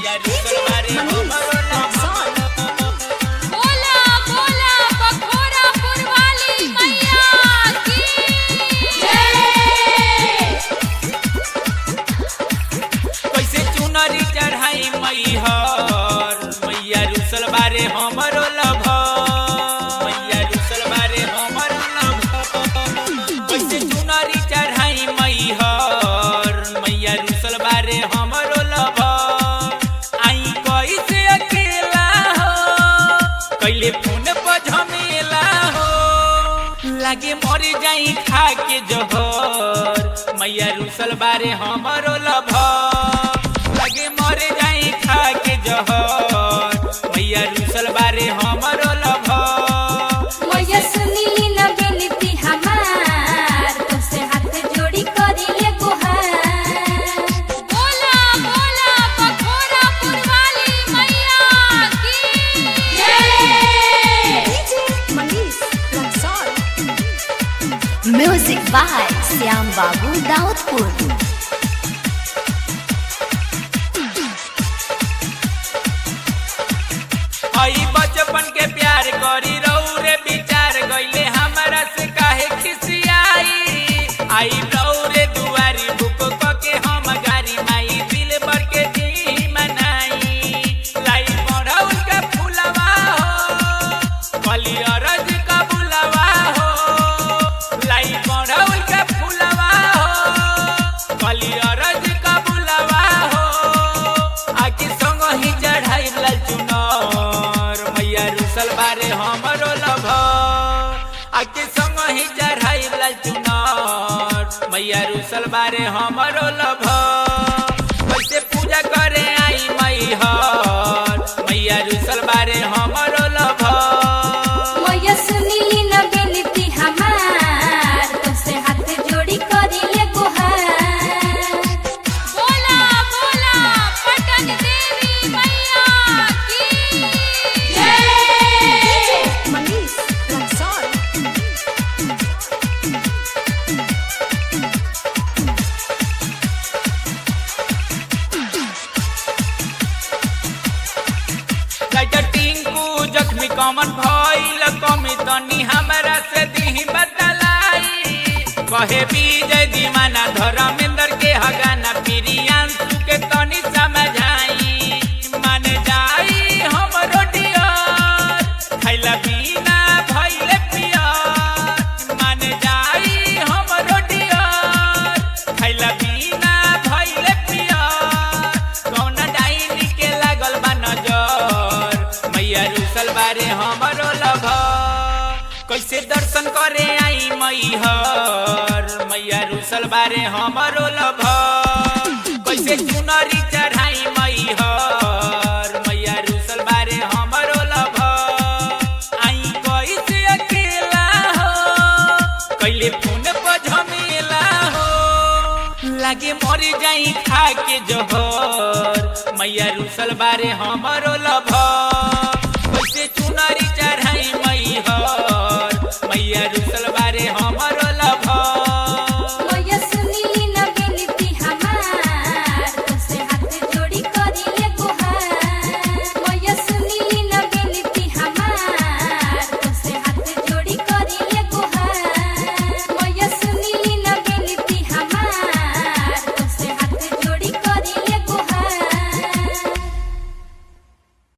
मैया रुसल बारे हमरो लभर। बोला बोला बखोरा पुरवाली मैया की जय। कैसे चुनरी चढ़ाई मैहर मैया रुसल बारे हमरो लभर। मैया रुसल बारे हमरो लभर। कैसे चुनरी चढ़ाई मैहर मैया रुसल बारे हमरो लभर। आई कैसे अकेला हो कैले फोन पर झमेला हो लागे मर जाई खा के जहर मैया रुसल बारे हमरो लभर। लागे मर जाई खा के जहर मैया रुसल बारे हमरो लभर। मैया सुनीली न बिनती हमार तुमसे हाथ जोड़ी करिले गुहार। बोला बोला बखोरा पुरवाली मैया की जय। म्यूजिक बाय श्याम बाबू दाऊदपुर। आई बचपन के प्यार करी रहू रे विचार गईले हमरा से काहे खिसियाई। आई रहू रे दुआरी बुक के हम गारी माई दिल भर के जी मनाई। लाई मढ़ौल का फुलवा हो कली अरज का बुलवा हो। लाई मढ़ौल का फुलवा हो कली अरज का बुलवा हो। आके संग ही चढ़ाई लाल चुनर मैया रुसल बारे हमरो लभर। आके संग ही चढ़ाई लाल चुनर मैया रुसल बारे हमरो लभर। कैसे पूजा करे आई मैहर मैया रुसल बारे हमरो लभर। मैया सुनीली न बिनती हमार तुमसे हाथ जोड़ी करिले गुहार। बोला बोला पटन देवी मैया की जय। लाइटर टिंकू जख्मी कमन भइल कमी तनी हमरा से दिही बतलाई। कहे विजय दीवाना धर्मेंद्र के हगाना प्रियांशु के तनी समझाई। मान जाई हमरो डियर खैला बिना भइले पियर। मान जाई हमरो डियर खैला बिना भइले पियर। कौन डाइनी के लागल बा नजर मैया रुसल बारे हमरो लभर। कैसे दर्शन करे आई मैहर मैया रुसल बारे हमरो लभर। कैसे चुनरी चढ़ाई मैहर मैया रुसल बारे हमरो लभर। आई कैसे अकेला हो कैले फोन पर झमेला हो लागे मर जाई खा के जहर मैया रुसल बारे हमरो लभर।